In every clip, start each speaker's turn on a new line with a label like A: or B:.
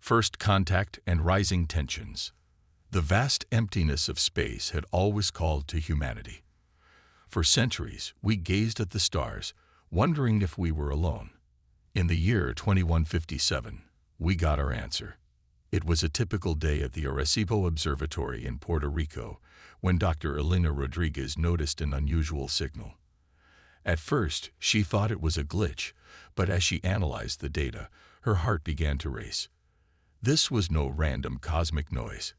A: First contact and rising tensions. The vast emptiness of space had always called to humanity. For centuries, we gazed at the stars, wondering if we were alone. In the year 2157, we got our answer. It was a typical day at the Arecibo Observatory in Puerto Rico when Dr. Elena Rodriguez noticed an unusual signal. At first, she thought it was a glitch, but as she analyzed the data, her heart began to race. This was no random cosmic noise.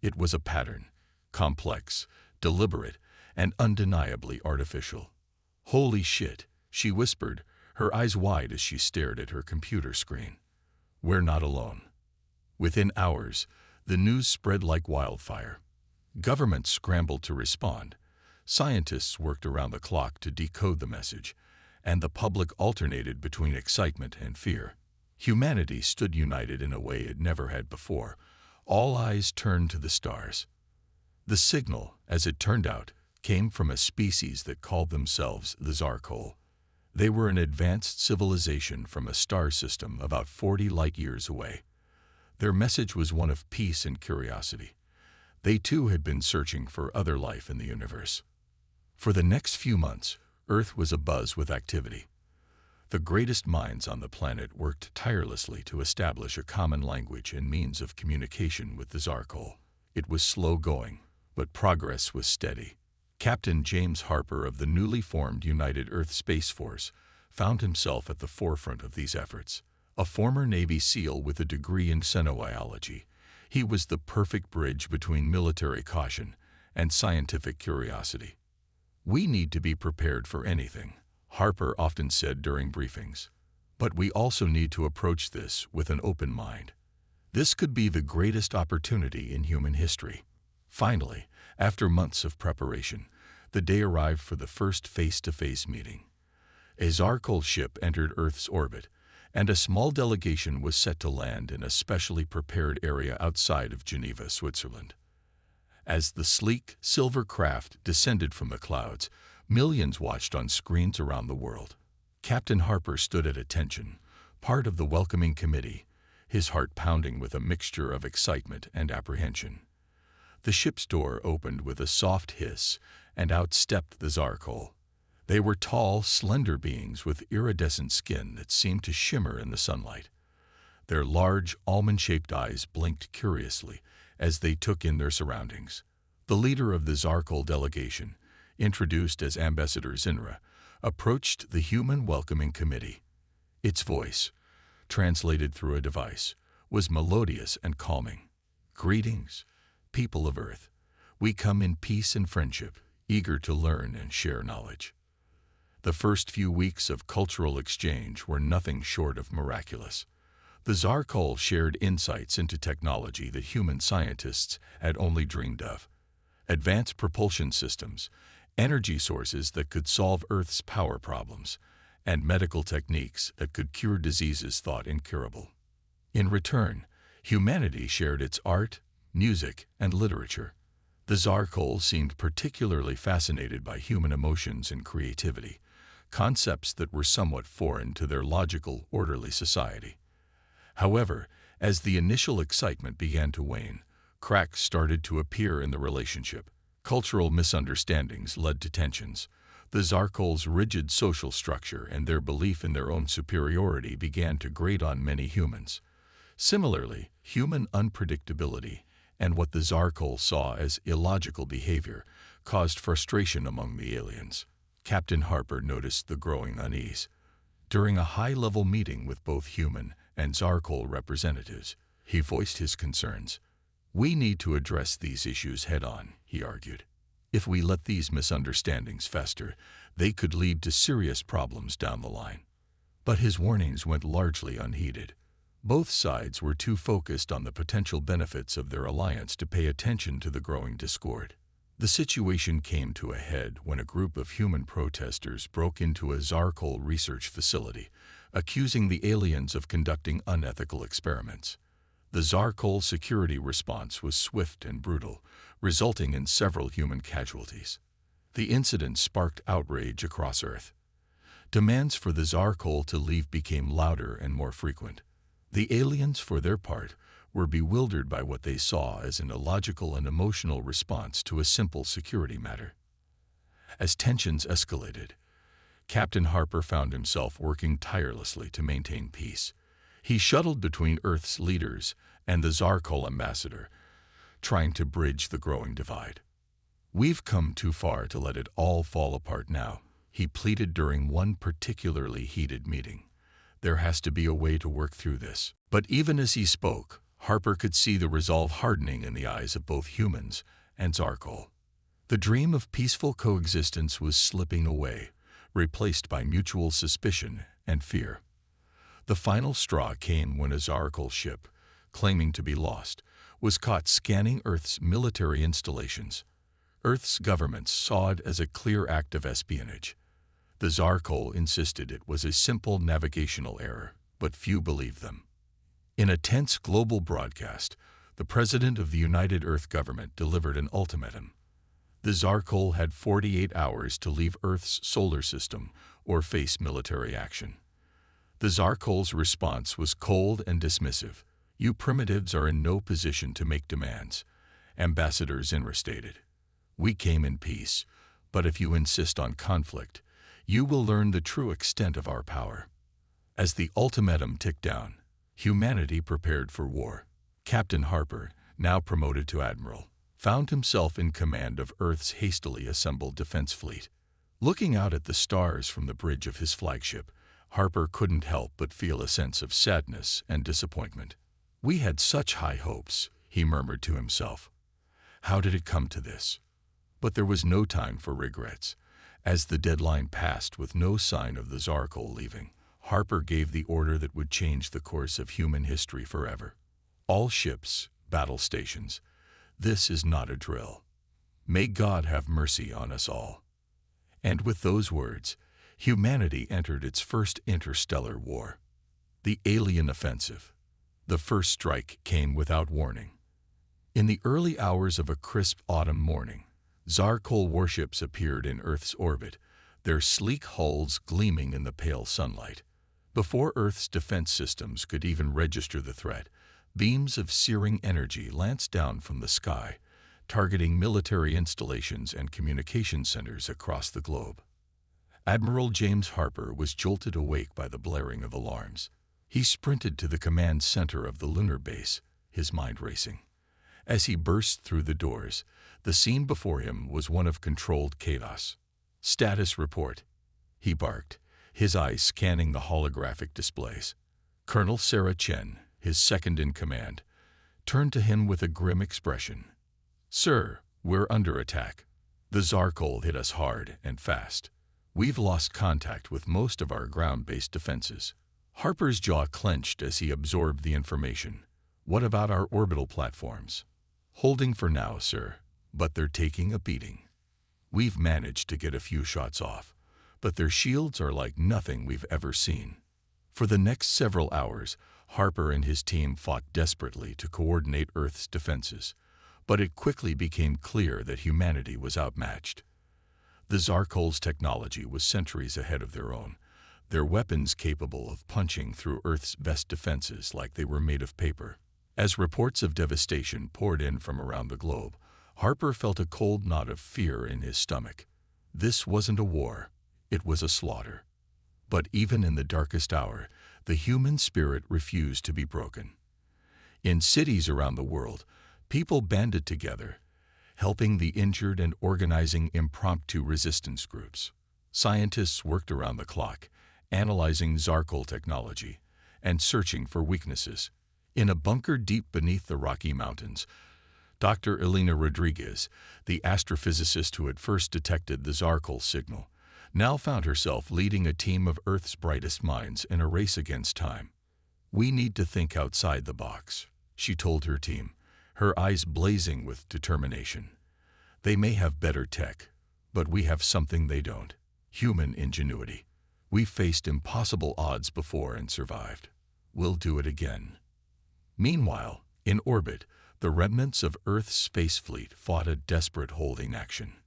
A: It was a pattern, complex, deliberate, and undeniably artificial. "Holy shit," she whispered, her eyes wide as she stared at her computer screen. "We're not alone." Within hours, the news spread like wildfire. Governments scrambled to respond. Scientists worked around the clock to decode the message, and the public alternated between excitement and fear. Humanity stood united in a way it never had before. All eyes turned to the stars. The signal, as it turned out, came from a species that called themselves the Zarkol. They were an advanced civilization from a star system about 40 light-years away. Their message was one of peace and curiosity. They too had been searching for other life in the universe. For the next few months, Earth was abuzz with activity. The greatest minds on the planet worked tirelessly to establish a common language and means of communication with the Zarkol. It was slow going, but progress was steady. Captain James Harper of the newly formed United Earth Space Force found himself at the forefront of these efforts. A former Navy SEAL with a degree in xenobiology, he was the perfect bridge between military caution and scientific curiosity. "We need to be prepared for anything," Harper often said during briefings. "But we also need to approach this with an open mind. This could be the greatest opportunity in human history." Finally, after months of preparation, the day arrived for the first face-to-face meeting. A Zarkol ship entered Earth's orbit, and a small delegation was set to land in a specially prepared area outside of Geneva, Switzerland. As the sleek, silver craft descended from the clouds, millions watched on screens around the world. Captain Harper stood at attention, part of the welcoming committee, his heart pounding with a mixture of excitement and apprehension. The ship's door opened with a soft hiss, and out stepped the Zarkol. They were tall, slender beings with iridescent skin that seemed to shimmer in the sunlight. Their large, almond-shaped eyes blinked curiously as they took in their surroundings. The leader of the Zarkol delegation, introduced as Ambassador Zinra, approached the human welcoming committee. Its voice, translated through a device, was melodious and calming. "Greetings, people of Earth. We come in peace and friendship, eager to learn and share knowledge." The first few weeks of cultural exchange were nothing short of miraculous. The Zarkol shared insights into technology that human scientists had only dreamed of. Advanced propulsion systems, energy sources that could solve Earth's power problems, and medical techniques that could cure diseases thought incurable. In return, humanity shared its art, music, and literature. The Zarkol seemed particularly fascinated by human emotions and creativity, concepts that were somewhat foreign to their logical, orderly society. However, as the initial excitement began to wane, cracks started to appear in the relationship. Cultural misunderstandings led to tensions. The Zarkol's rigid social structure and their belief in their own superiority began to grate on many humans. Similarly, human unpredictability and what the Zarkol saw as illogical behavior caused frustration among the aliens. Captain Harper noticed the growing unease. During a high-level meeting with both human and Zarkol representatives, he voiced his concerns. "We need to address these issues head-on," he argued. "If we let these misunderstandings fester, they could lead to serious problems down the line." But his warnings went largely unheeded. Both sides were too focused on the potential benefits of their alliance to pay attention to the growing discord. The situation came to a head when a group of human protesters broke into a Zarkol research facility, accusing the aliens of conducting unethical experiments. The Zarkol security response was swift and brutal, resulting in several human casualties. The incident sparked outrage across Earth. Demands for the Zarkol to leave became louder and more frequent. The aliens, for their part, were bewildered by what they saw as an illogical and emotional response to a simple security matter. As tensions escalated, Captain Harper found himself working tirelessly to maintain peace. He shuttled between Earth's leaders and the Zarkol ambassador, trying to bridge the growing divide. "We've come too far to let it all fall apart now," he pleaded during one particularly heated meeting. "There has to be a way to work through this." But even as he spoke, Harper could see the resolve hardening in the eyes of both humans and Zarkol. The dream of peaceful coexistence was slipping away, replaced by mutual suspicion and fear. The final straw came when a Zarkol ship, claiming to be lost, was caught scanning Earth's military installations. Earth's governments saw it as a clear act of espionage. The Zarkol insisted it was a simple navigational error, but few believed them. In a tense global broadcast, the President of the United Earth Government delivered an ultimatum. The Zarkol had 48 hours to leave Earth's solar system or face military action. The Zarkol's response was cold and dismissive. "You primitives are in no position to make demands," Ambassador Zinra stated. "We came in peace, but if you insist on conflict, you will learn the true extent of our power." As the ultimatum ticked down, humanity prepared for war. Captain Harper, now promoted to admiral, found himself in command of Earth's hastily assembled defense fleet. Looking out at the stars from the bridge of his flagship, Harper couldn't help but feel a sense of sadness and disappointment. "We had such high hopes," he murmured to himself. "How did it come to this?" But there was no time for regrets. As the deadline passed with no sign of the Zarkol leaving, Harper gave the order that would change the course of human history forever. "All ships, battle stations. This is not a drill. May God have mercy on us all." And with those words, humanity entered its first interstellar war. The alien offensive. The first strike came without warning. In the early hours of a crisp autumn morning, Zarkol warships appeared in Earth's orbit, their sleek hulls gleaming in the pale sunlight. Before Earth's defense systems could even register the threat, beams of searing energy lanced down from the sky, targeting military installations and communication centers across the globe. Admiral James Harper was jolted awake by the blaring of alarms. He sprinted to the command center of the lunar base, his mind racing. As he burst through the doors, the scene before him was one of controlled chaos. "Status report," he barked, his eyes scanning the holographic displays. Colonel Sarah Chen, his second-in-command, turned to him with a grim expression. "Sir, we're under attack. The Zarkol hit us hard and fast. We've lost contact with most of our ground-based defenses." Harper's jaw clenched as he absorbed the information. "What about our orbital platforms?" "Holding for now, sir, but they're taking a beating. We've managed to get a few shots off, but their shields are like nothing we've ever seen." For the next several hours, Harper and his team fought desperately to coordinate Earth's defenses, but it quickly became clear that humanity was outmatched. The Zarkol's technology was centuries ahead of their own, their weapons capable of punching through Earth's best defenses like they were made of paper. As reports of devastation poured in from around the globe, Harper felt a cold knot of fear in his stomach. This wasn't a war, it was a slaughter. But even in the darkest hour, the human spirit refused to be broken. In cities around the world, people banded together, helping the injured and organizing impromptu resistance groups. Scientists worked around the clock, analyzing Zarkol technology and searching for weaknesses. In a bunker deep beneath the Rocky Mountains, Dr. Elena Rodriguez, the astrophysicist who had first detected the Zarkol signal, now found herself leading a team of Earth's brightest minds in a race against time. "We need to think outside the box," she told her team, her eyes blazing with determination. "They may have better tech, but we have something they don't: human ingenuity. We've faced impossible odds before and survived. We'll do it again." Meanwhile, in orbit, the remnants of Earth's space fleet fought a desperate holding action.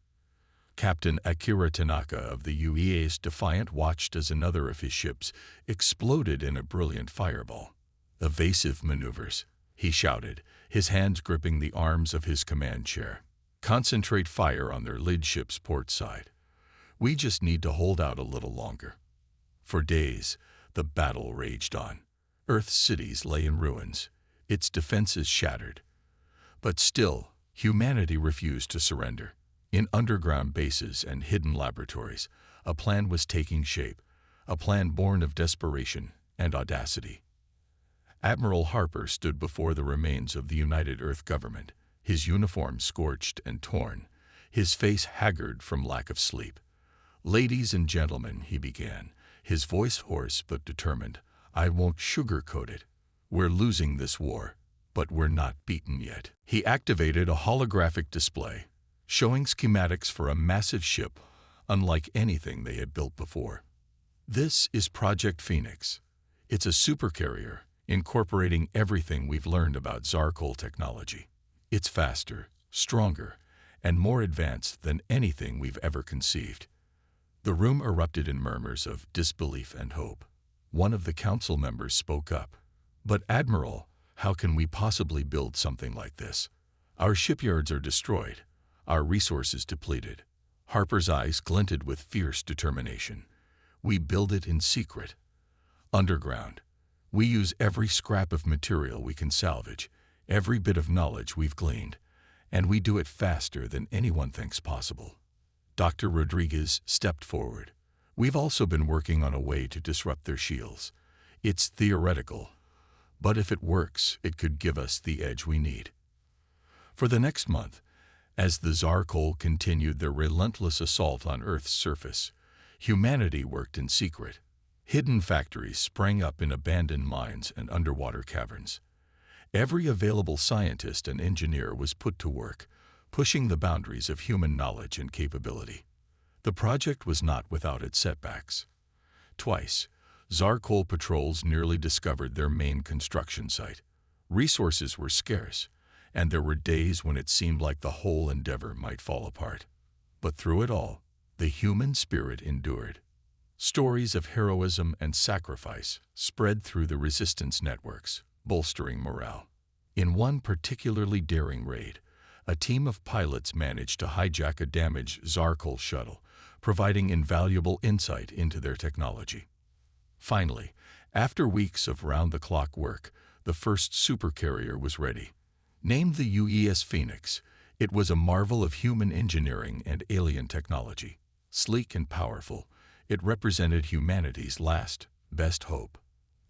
A: Captain Akira Tanaka of the UEA's Defiant watched as another of his ships exploded in a brilliant fireball. Evasive maneuvers, he shouted, his hands gripping the arms of his command chair. Concentrate fire on their lead ship's port side. We just need to hold out a little longer. For days, the battle raged on. Earth's cities lay in ruins, its defenses shattered. But still, humanity refused to surrender. In underground bases and hidden laboratories, a plan was taking shape, a plan born of desperation and audacity. Admiral Harper stood before the remains of the United Earth government, his uniform scorched and torn, his face haggard from lack of sleep. "Ladies and gentlemen," he began, his voice hoarse but determined, "I won't sugarcoat it. We're losing this war, but we're not beaten yet." He activated a holographic display, showing schematics for a massive ship unlike anything they had built before. "This is Project Phoenix. It's a supercarrier incorporating everything we've learned about Zarkol technology. It's faster, stronger, and more advanced than anything we've ever conceived." The room erupted in murmurs of disbelief and hope. One of the council members spoke up. "But Admiral, how can we possibly build something like this? Our shipyards are destroyed, our resources depleted." Harper's eyes glinted with fierce determination. "We build it in secret, underground. We use every scrap of material we can salvage, every bit of knowledge we've gleaned, and we do it faster than anyone thinks possible." Dr. Rodriguez stepped forward. "We've also been working on a way to disrupt their shields. It's theoretical, but if it works, it could give us the edge we need." For the next month, as the Zarkol continued their relentless assault on Earth's surface, humanity worked in secret. Hidden factories sprang up in abandoned mines and underwater caverns. Every available scientist and engineer was put to work, pushing the boundaries of human knowledge and capability. The project was not without its setbacks. Twice, Zarkol patrols nearly discovered their main construction site. Resources were scarce, and there were days when it seemed like the whole endeavor might fall apart. But through it all, the human spirit endured. Stories of heroism and sacrifice spread through the resistance networks, bolstering morale. In one particularly daring raid, a team of pilots managed to hijack a damaged Zarkol shuttle, providing invaluable insight into their technology. Finally, after weeks of round-the-clock work, the first supercarrier was ready. Named the UES Phoenix, it was a marvel of human engineering and alien technology. Sleek and powerful, it represented humanity's last, best hope.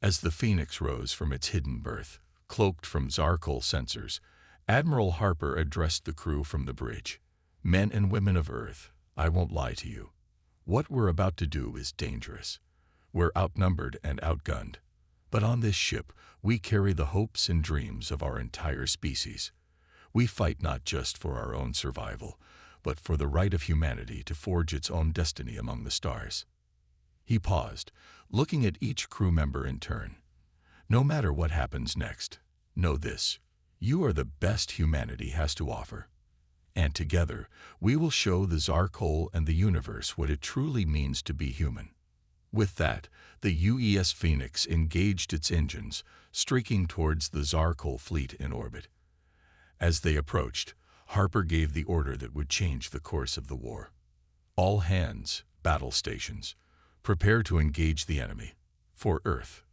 A: As the Phoenix rose from its hidden berth, cloaked from Zarkol sensors, Admiral Harper addressed the crew from the bridge. "Men and women of Earth, I won't lie to you. What we're about to do is dangerous. We're outnumbered and outgunned. But on this ship, we carry the hopes and dreams of our entire species. We fight not just for our own survival, but for the right of humanity to forge its own destiny among the stars." He paused, looking at each crew member in turn. "No matter what happens next, know this: you are the best humanity has to offer. And together, we will show the Zarkol and the universe what it truly means to be human." With that, the UES Phoenix engaged its engines, streaking towards the Zarkol fleet in orbit. As they approached, Harper gave the order that would change the course of the war. "All hands, battle stations. Prepare to engage the enemy. For Earth."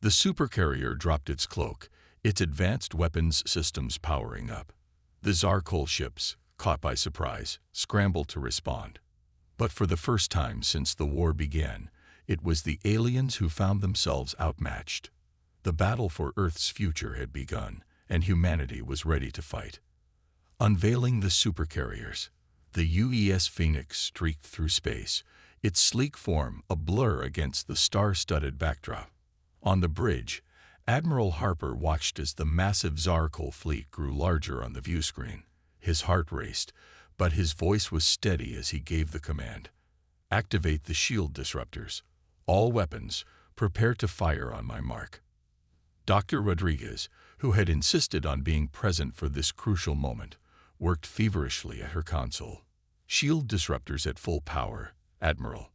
A: The supercarrier dropped its cloak, its advanced weapons systems powering up. The Zarkol ships, caught by surprise, scrambled to respond. But for the first time since the war began, it was the aliens who found themselves outmatched. The battle for Earth's future had begun, and humanity was ready to fight. Unveiling the supercarriers, the UES Phoenix streaked through space, its sleek form a blur against the star-studded backdrop. On the bridge, Admiral Harper watched as the massive Zarkol fleet grew larger on the view screen. His heart raced, but his voice was steady as he gave the command. "Activate the shield disruptors. All weapons, prepare to fire on my mark." Dr. Rodriguez, who had insisted on being present for this crucial moment, worked feverishly at her console. "Shield disruptors at full power, Admiral.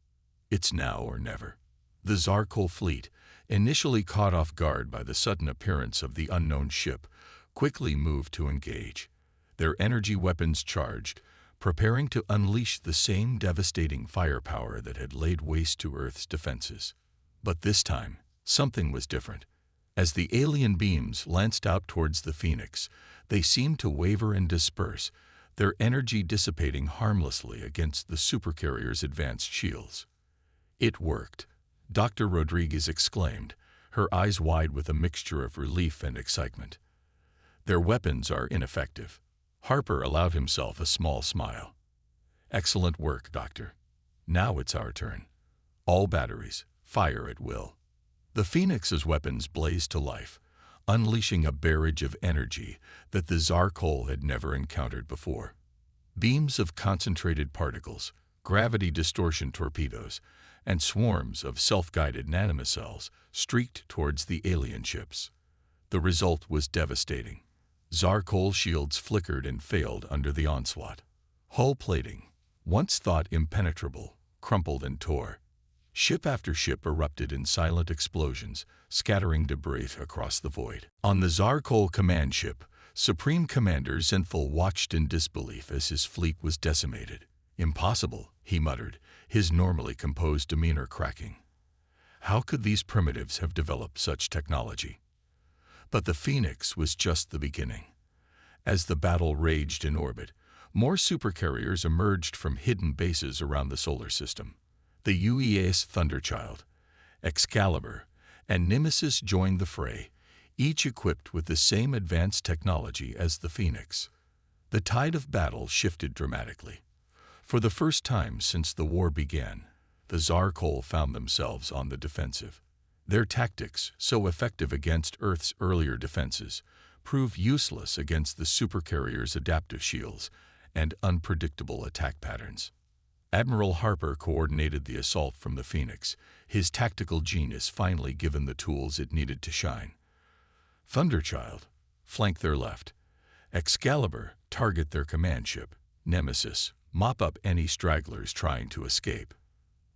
A: It's now or never." The Zarkol fleet, initially caught off guard by the sudden appearance of the unknown ship, quickly moved to engage, their energy weapons charged, preparing to unleash the same devastating firepower that had laid waste to Earth's defenses. But this time, something was different. As the alien beams lanced out towards the Phoenix, they seemed to waver and disperse, their energy dissipating harmlessly against the Supercarriers' advanced shields. It worked, Dr. Rodriguez exclaimed, her eyes wide with a mixture of relief and excitement. Their weapons are ineffective. Harper allowed himself a small smile. Excellent work, Doctor. Now it's our turn. All batteries, fire at will. The Phoenix's weapons blazed to life, unleashing a barrage of energy that the Zarkol had never encountered before. Beams of concentrated particles, gravity distortion torpedoes, and swarms of self-guided nanomicelles streaked towards the alien ships. The result was devastating. Zarkol shields flickered and failed under the onslaught. Hull plating, once thought impenetrable, crumpled and tore. Ship after ship erupted in silent explosions, scattering debris across the void. On the Zarkol command ship, Supreme Commander Zenthal watched in disbelief as his fleet was decimated. Impossible, he muttered, his normally composed demeanor cracking. How could these primitives have developed such technology? But the Phoenix was just the beginning. As the battle raged in orbit, more supercarriers emerged from hidden bases around the solar system. The UEA's Thunderchild, Excalibur, and Nemesis joined the fray, each equipped with the same advanced technology as the Phoenix. The tide of battle shifted dramatically. For the first time since the war began, the Zarkol found themselves on the defensive. Their tactics, so effective against Earth's earlier defenses, proved useless against the supercarriers' adaptive shields and unpredictable attack patterns. Admiral Harper coordinated the assault from the Phoenix, his tactical genius finally given the tools it needed to shine. Thunderchild, flank their left. Excalibur, target their command ship. Nemesis, mop up any stragglers trying to escape.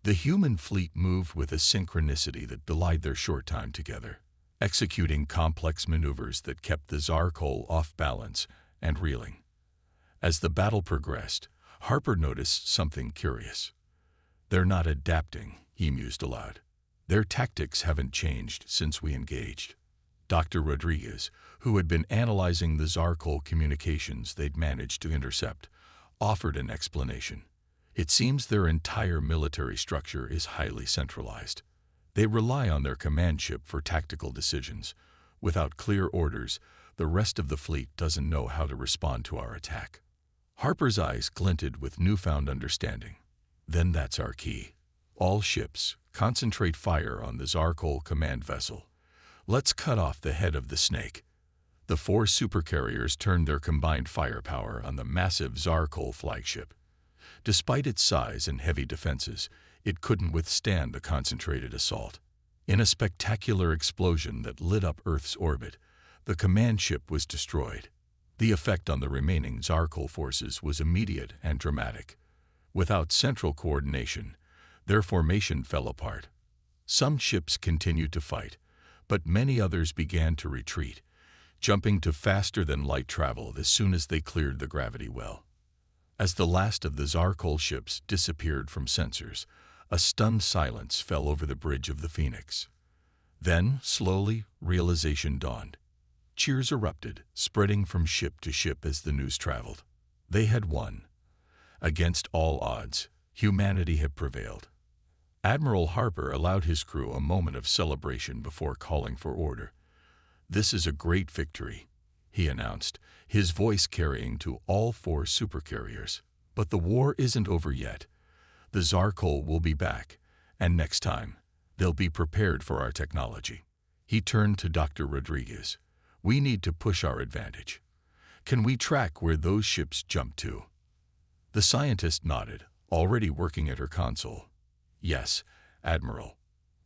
A: The human fleet moved with a synchronicity that belied their short time together, executing complex maneuvers that kept the Zarkol off balance and reeling. As the battle progressed, Harper noticed something curious. They're not adapting, he mused aloud. Their tactics haven't changed since we engaged. Dr. Rodriguez, who had been analyzing the Zarkol communications they'd managed to intercept, offered an explanation. It seems their entire military structure is highly centralized. They rely on their command ship for tactical decisions. Without clear orders, the rest of the fleet doesn't know how to respond to our attack. Harper's eyes glinted with newfound understanding. Then that's our key. All ships, concentrate fire on the Zarkol command vessel. Let's cut off the head of the snake. The 4 supercarriers turned their combined firepower on the massive Zarkol flagship. Despite its size and heavy defenses, it couldn't withstand the concentrated assault. In a spectacular explosion that lit up Earth's orbit, the command ship was destroyed. The effect on the remaining Zarkol forces was immediate and dramatic. Without central coordination, their formation fell apart. Some ships continued to fight, but many others began to retreat, jumping to faster-than-light travel as soon as they cleared the gravity well. As the last of the Zarkol ships disappeared from sensors, a stunned silence fell over the bridge of the Phoenix. Then, slowly, realization dawned. Cheers erupted, spreading from ship to ship as the news traveled. They had won. Against all odds, humanity had prevailed. Admiral Harper allowed his crew a moment of celebration before calling for order. "This is a great victory," he announced, his voice carrying to all 4 supercarriers. "But the war isn't over yet. The Zarkol will be back, and next time, they'll be prepared for our technology." He turned to Dr. Rodriguez. "We need to push our advantage. Can we track where those ships jumped to?" The scientist nodded, already working at her console. "Yes, Admiral.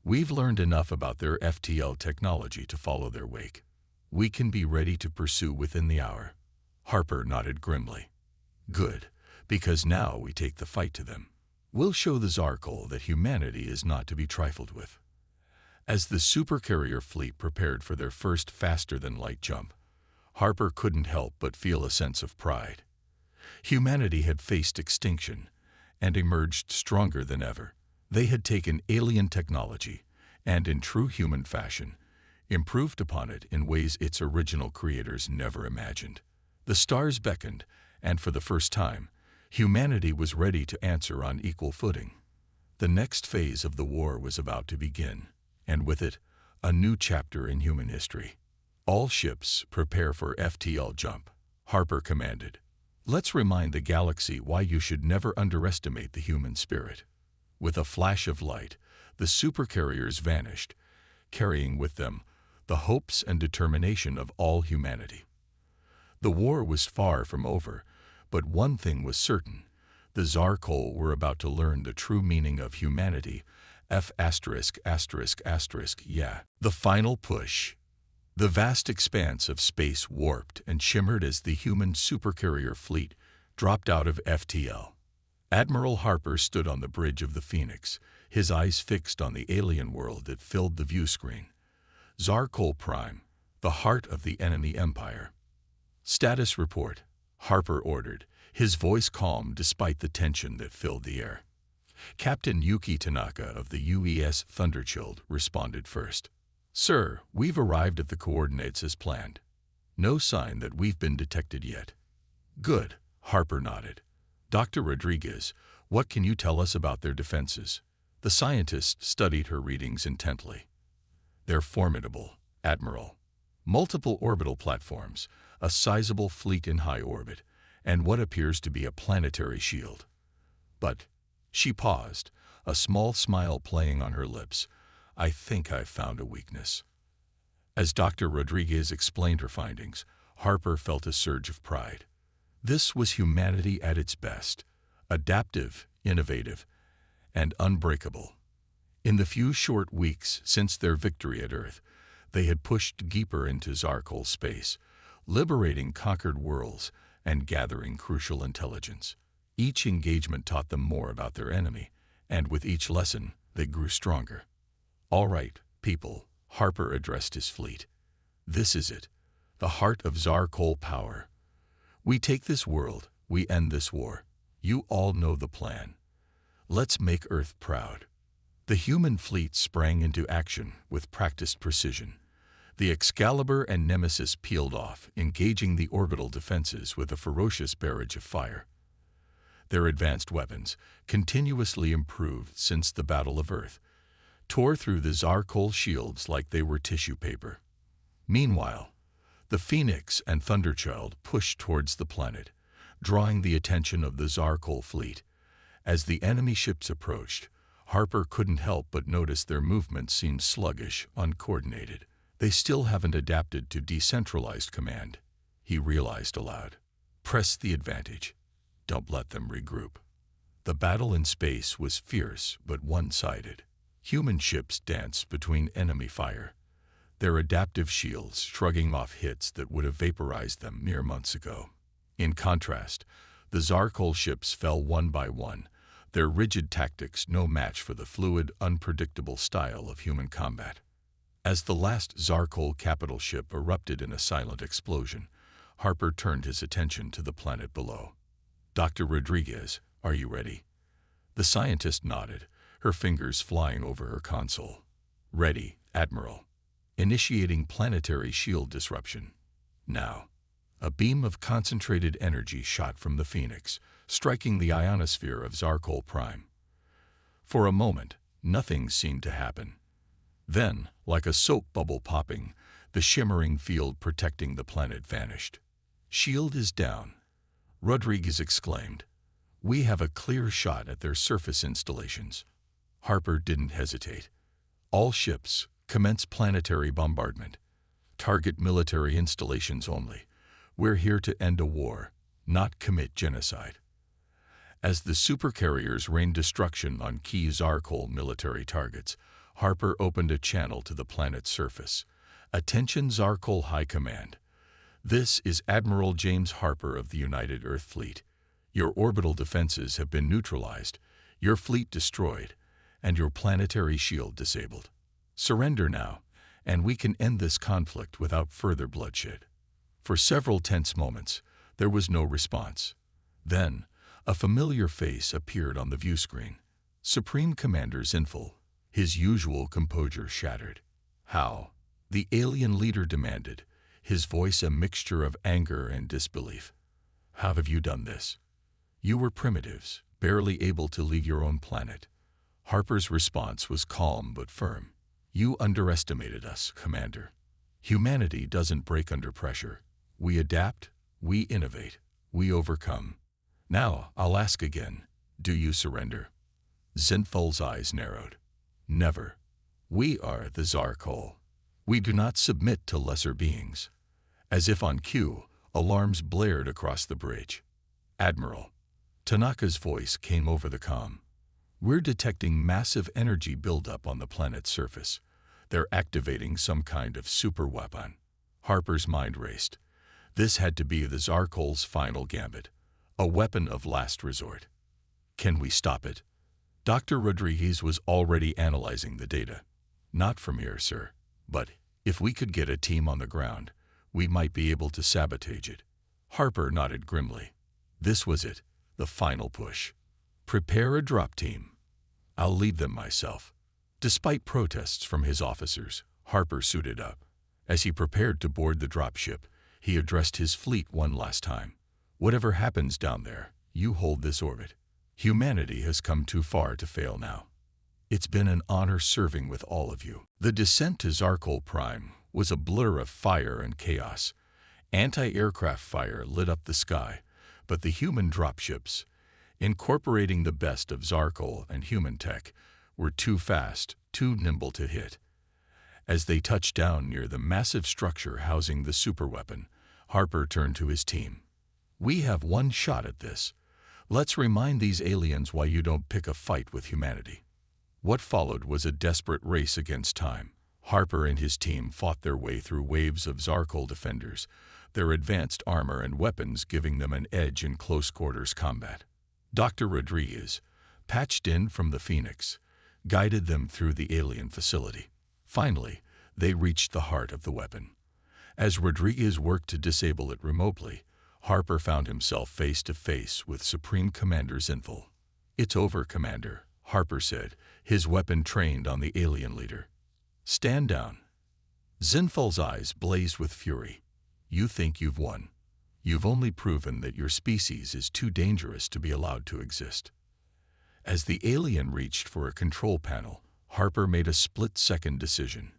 A: We've learned enough about their FTL technology to follow their wake. We can be ready to pursue within the hour." Harper nodded grimly. "Good, because now we take the fight to them. We'll show the Zarkol that humanity is not to be trifled with." As the supercarrier fleet prepared for their first faster-than-light jump, Harper couldn't help but feel a sense of pride. Humanity had faced extinction and emerged stronger than ever. They had taken alien technology and, in true human fashion, improved upon it in ways its original creators never imagined. The stars beckoned, and for the first time, humanity was ready to answer on equal footing. The next phase of the war was about to begin, and with it, a new chapter in human history. All ships prepare for FTL jump, Harper commanded. Let's remind the galaxy why you should never underestimate the human spirit. With a flash of light, the supercarriers vanished, carrying with them the hopes and determination of all humanity. The war was far from over, but one thing was certain. The Zarkol were about to learn the true meaning of humanity. Yeah. The final push. The vast expanse of space warped and shimmered as the human supercarrier fleet dropped out of FTL. Admiral Harper stood on the bridge of the Phoenix, his eyes fixed on the alien world that filled the view screen. Zarkol Prime, the heart of the enemy empire. Status report, Harper ordered, his voice calm despite the tension that filled the air. Captain Yuki Tanaka of the UES Thunderchild responded first. Sir, we've arrived at the coordinates as planned. No sign that we've been detected yet. Good, Harper nodded. Dr. Rodriguez, what can you tell us about their defenses? The scientist studied her readings intently. They're formidable, Admiral. Multiple orbital platforms, a sizable fleet in high orbit, and what appears to be a planetary shield. But, she paused, a small smile playing on her lips. I think I've found a weakness. As Dr. Rodriguez explained her findings, Harper felt a surge of pride. This was humanity at its best, adaptive, innovative, and unbreakable. In the few short weeks since their victory at Earth, they had pushed deeper into Zarkol space, liberating conquered worlds and gathering crucial intelligence. Each engagement taught them more about their enemy, and with each lesson, they grew stronger. All right, people, Harper addressed his fleet. This is it, the heart of Zarkol power. We take this world, we end this war. You all know the plan. Let's make Earth proud. The human fleet sprang into action with practiced precision. The Excalibur and Nemesis peeled off, engaging the orbital defenses with a ferocious barrage of fire. Their advanced weapons, continuously improved since the Battle of Earth, tore through the Zarkol shields like they were tissue paper. Meanwhile, the Phoenix and Thunderchild pushed towards the planet, drawing the attention of the Zarkol fleet. As the enemy ships approached, Harper couldn't help but notice their movements seemed sluggish, uncoordinated. They still haven't adapted to decentralized command, he realized aloud. Press the advantage. Don't let them regroup. The battle in space was fierce but one-sided. Human ships danced between enemy fire, their adaptive shields shrugging off hits that would have vaporized them mere months ago. In contrast, the Zarkol ships fell one by one, their rigid tactics no match for the fluid, unpredictable style of human combat. As the last Zarkol capital ship erupted in a silent explosion, Harper turned his attention to the planet below. Dr. Rodriguez, are you ready? The scientist nodded, her fingers flying over her console. Ready, Admiral. Initiating planetary shield disruption. Now. A beam of concentrated energy shot from the Phoenix, striking the ionosphere of Zarkol Prime. For a moment, nothing seemed to happen. Then, like a soap bubble popping, the shimmering field protecting the planet vanished. Shield is down, Rodriguez exclaimed. We have a clear shot at their surface installations. Harper didn't hesitate. All ships, commence planetary bombardment. Target military installations only. We're here to end a war, not commit genocide. As the supercarriers rained destruction on key Zarkol military targets, Harper opened a channel to the planet's surface. Attention Zarkol High Command. This is Admiral James Harper of the United Earth Fleet. Your orbital defenses have been neutralized, your fleet destroyed, and your planetary shield disabled. Surrender now, and we can end this conflict without further bloodshed." For several tense moments, there was no response. Then, a familiar face appeared on the view screen. Supreme Commander Zinfel, his usual composure shattered. "How?" the alien leader demanded, his voice a mixture of anger and disbelief. "How have you done this? You were primitives, barely able to leave your own planet." Harper's response was calm but firm. "You underestimated us, Commander. Humanity doesn't break under pressure. We adapt, we innovate, we overcome. Now, I'll ask again, do you surrender?" Zinfel's eyes narrowed. "Never. We are the Zarkol. We do not submit to lesser beings." As if on cue, alarms blared across the bridge. "Admiral," Tanaka's voice came over the comm. "We're detecting massive energy buildup on the planet's surface. They're activating some kind of superweapon." Harper's mind raced. This had to be the Zarkol's final gambit, a weapon of last resort. "Can we stop it?" Dr. Rodriguez was already analyzing the data. "Not from here, sir. But if we could get a team on the ground, we might be able to sabotage it." Harper nodded grimly. This was it, the final push. "Prepare a drop team. I'll lead them myself." Despite protests from his officers, Harper suited up. As he prepared to board the dropship, he addressed his fleet one last time. "Whatever happens down there, you hold this orbit. Humanity has come too far to fail now. It's been an honor serving with all of you." The descent to Zarkol Prime was a blur of fire and chaos. Anti-aircraft fire lit up the sky, but the human dropships, incorporating the best of Zarkol and human tech, were too fast, too nimble to hit. As they touched down near the massive structure housing the superweapon, Harper turned to his team. "We have one shot at this. Let's remind these aliens why you don't pick a fight with humanity." What followed was a desperate race against time. Harper and his team fought their way through waves of Zarkol defenders, their advanced armor and weapons giving them an edge in close-quarters combat. Dr. Rodriguez, patched in from the Phoenix, guided them through the alien facility. Finally, they reached the heart of the weapon. As Rodriguez worked to disable it remotely, Harper found himself face to face with Supreme Commander Zinfel. "It's over, Commander," Harper said, his weapon trained on the alien leader. "Stand down." Zinfel's eyes blazed with fury. "You think you've won. You've only proven that your species is too dangerous to be allowed to exist." As the alien reached for a control panel, Harper made a split-second decision.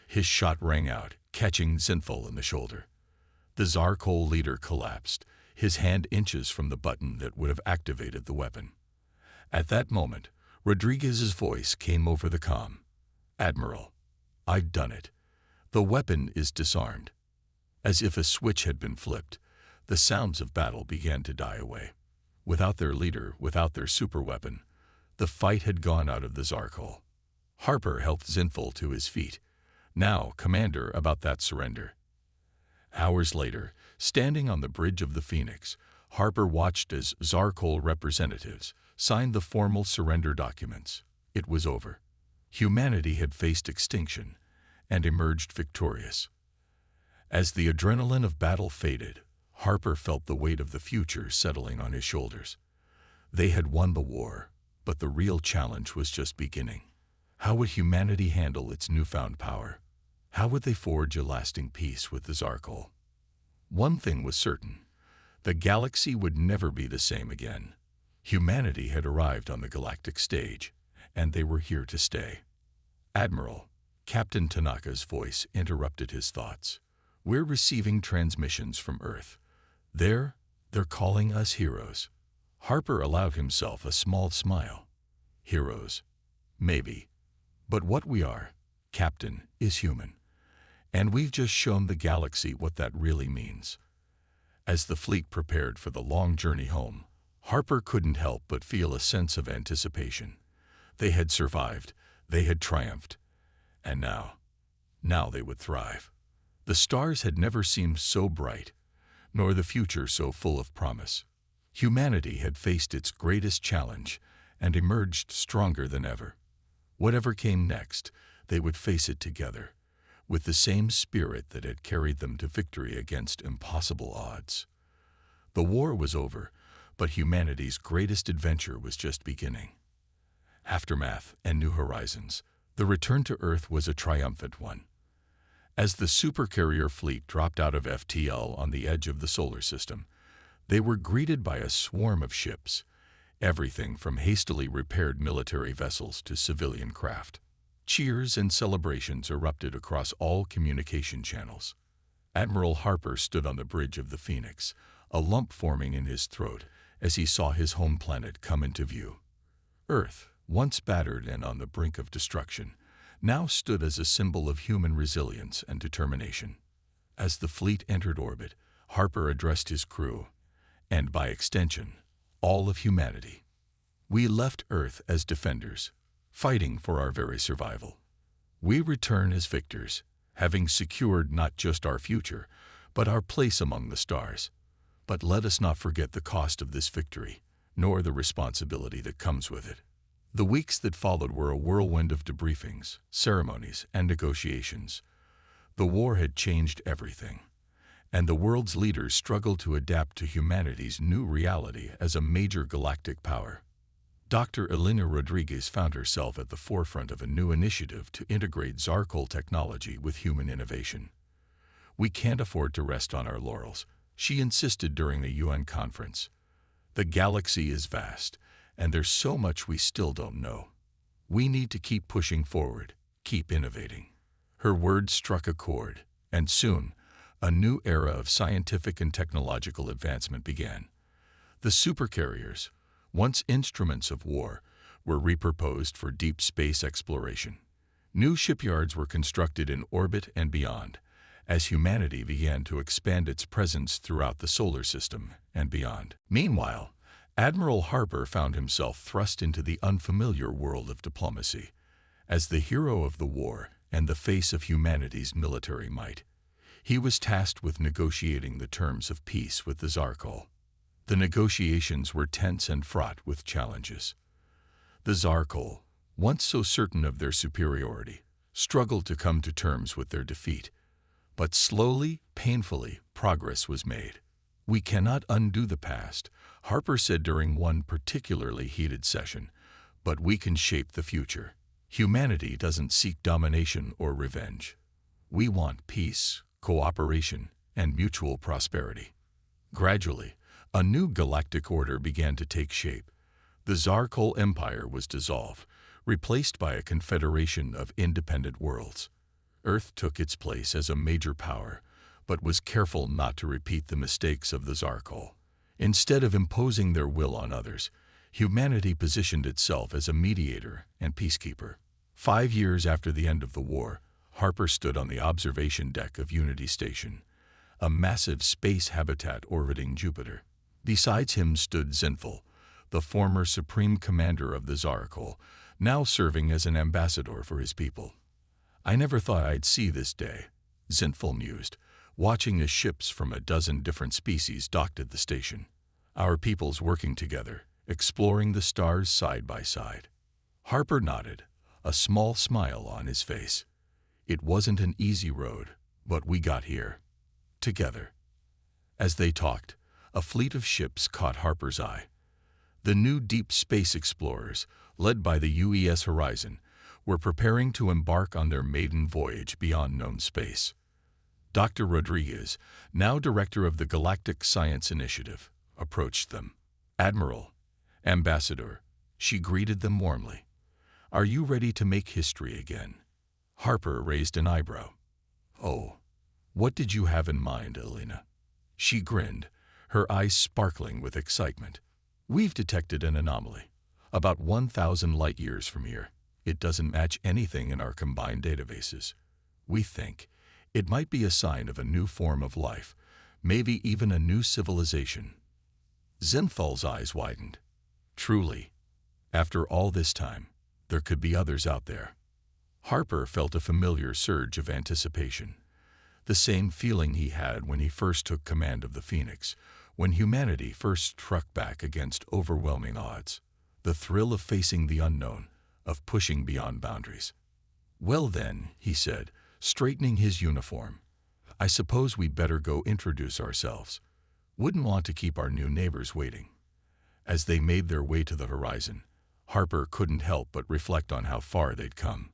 A: His shot rang out, catching Zinfel in the shoulder. The Zarkol leader collapsed, his hand inches from the button that would have activated the weapon. At that moment, Rodriguez's voice came over the comm. "Admiral, I've done it. The weapon is disarmed." As if a switch had been flipped, the sounds of battle began to die away. Without their leader, without their superweapon, the fight had gone out of the Zarkol. Harper helped Zinfel to his feet. "Now, Commander, about that surrender." Hours later, standing on the bridge of the Phoenix, Harper watched as Zarkol representatives signed the formal surrender documents. It was over. Humanity had faced extinction and emerged victorious. As the adrenaline of battle faded, Harper felt the weight of the future settling on his shoulders. They had won the war, but the real challenge was just beginning. How would humanity handle its newfound power? How would they forge a lasting peace with the Zarkol? One thing was certain. The galaxy would never be the same again. Humanity had arrived on the galactic stage, and they were here to stay. "Admiral," Captain Tanaka's voice interrupted his thoughts. "We're receiving transmissions from Earth. They're calling us heroes." Harper allowed himself a small smile. "Heroes? Maybe. But what we are, Captain, is human. And we've just shown the galaxy what that really means." As the fleet prepared for the long journey home, Harper couldn't help but feel a sense of anticipation. They had survived, they had triumphed, and now they would thrive. The stars had never seemed so bright, nor the future so full of promise. Humanity had faced its greatest challenge and emerged stronger than ever. Whatever came next, they would face it together, with the same spirit that had carried them to victory against impossible odds. The war was over, but humanity's greatest adventure was just beginning. Aftermath and New Horizons, the return to Earth was a triumphant one. As the Supercarrier fleet dropped out of FTL on the edge of the solar system, they were greeted by a swarm of ships, everything from hastily repaired military vessels to civilian craft. Cheers and celebrations erupted across all communication channels. Admiral Harper stood on the bridge of the Phoenix, a lump forming in his throat as he saw his home planet come into view. Earth, once battered and on the brink of destruction, now stood as a symbol of human resilience and determination. As the fleet entered orbit, Harper addressed his crew, and by extension, all of humanity. We left Earth as defenders, fighting for our very survival. We return as victors, having secured not just our future, but our place among the stars. But let us not forget the cost of this victory, nor the responsibility that comes with it. The weeks that followed were a whirlwind of debriefings, ceremonies, and negotiations. The war had changed everything, and the world's leaders struggled to adapt to humanity's new reality as a major galactic power. Dr. Elena Rodriguez found herself at the forefront of a new initiative to integrate Zarkol technology with human innovation. We can't afford to rest on our laurels, she insisted during the UN conference. The galaxy is vast, and there's so much we still don't know. We need to keep pushing forward, keep innovating. Her words struck a chord, and soon, a new era of scientific and technological advancement began. The Supercarriers, once instruments of war, were repurposed for deep space exploration. New shipyards were constructed in orbit and beyond, as humanity began to expand its presence throughout the solar system and beyond. Meanwhile, Admiral Harper found himself thrust into the unfamiliar world of diplomacy. As the hero of the war and the face of humanity's military might, he was tasked with negotiating the terms of peace with the Zarkol. The negotiations were tense and fraught with challenges. The Zarkol, once so certain of their superiority, struggled to come to terms with their defeat. But slowly, painfully, progress was made. "We cannot undo the past," Harper said during one particularly heated session, "but we can shape the future. Humanity doesn't seek domination or revenge. We want peace, cooperation, and mutual prosperity." Gradually, a new galactic order began to take shape. The Zarkol Empire was dissolved, replaced by a confederation of independent worlds. Earth took its place as a major power, but was careful not to repeat the mistakes of the Zarkol. Instead of imposing their will on others, humanity positioned itself as a mediator and peacekeeper. 5 years after the end of the war, Harper stood on the observation deck of Unity Station, a massive space habitat orbiting Jupiter. Beside him stood Zinfel, the former supreme commander of the Zarkol, now serving as an ambassador for his people. "I never thought I'd see this day," Zinfel mused, watching as ships from a dozen different species docked at the station. "Our peoples working together, exploring the stars side by side." Harper nodded, a small smile on his face. "It wasn't an easy road, but we got here. Together." As they talked, a fleet of ships caught Harper's eye. The new deep space explorers, led by the UES Horizon, were preparing to embark on their maiden voyage beyond known space. Dr. Rodriguez, now director of the Galactic Science Initiative, approached them. "Admiral, Ambassador," she greeted them warmly. "Are you ready to make history again?" Harper raised an eyebrow. "Oh, what did you have in mind, Elena?" She grinned, her eyes sparkling with excitement. "We've detected an anomaly, about 1,000 light-years from here. It doesn't match anything in our combined databases. We think it might be a sign of a new form of life, maybe even a new civilization." Zinfel's eyes widened. Truly, after all this time, there could be others out there. Harper felt a familiar surge of anticipation, the same feeling he had when he first took command of the Phoenix, when humanity first struck back against overwhelming odds. The thrill of facing the unknown, of pushing beyond boundaries. "Well then," he said, straightening his uniform, "I suppose we'd better go introduce ourselves. Wouldn't want to keep our new neighbors waiting." As they made their way to the horizon, Harper couldn't help but reflect on how far they'd come.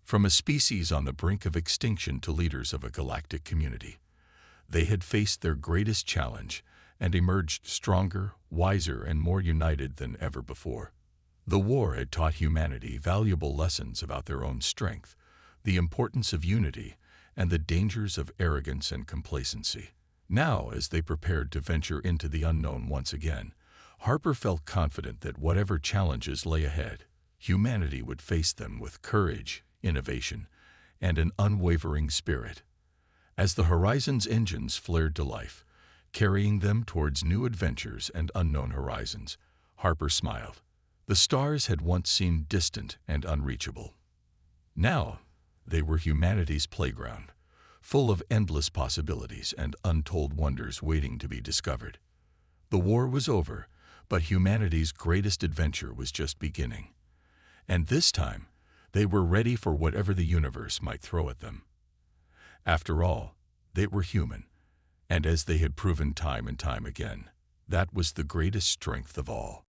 A: From a species on the brink of extinction to leaders of a galactic community, they had faced their greatest challenge and emerged stronger, wiser, and more united than ever before. The war had taught humanity valuable lessons about their own strength, the importance of unity, and the dangers of arrogance and complacency. Now, as they prepared to venture into the unknown once again, Harper felt confident that whatever challenges lay ahead, humanity would face them with courage, innovation, and an unwavering spirit. As the Horizon's engines flared to life, carrying them towards new adventures and unknown horizons, Harper smiled. The stars had once seemed distant and unreachable. Now, they were humanity's playground, full of endless possibilities and untold wonders waiting to be discovered. The war was over, but humanity's greatest adventure was just beginning. And this time, they were ready for whatever the universe might throw at them. After all, they were human, and as they had proven time and time again, that was the greatest strength of all.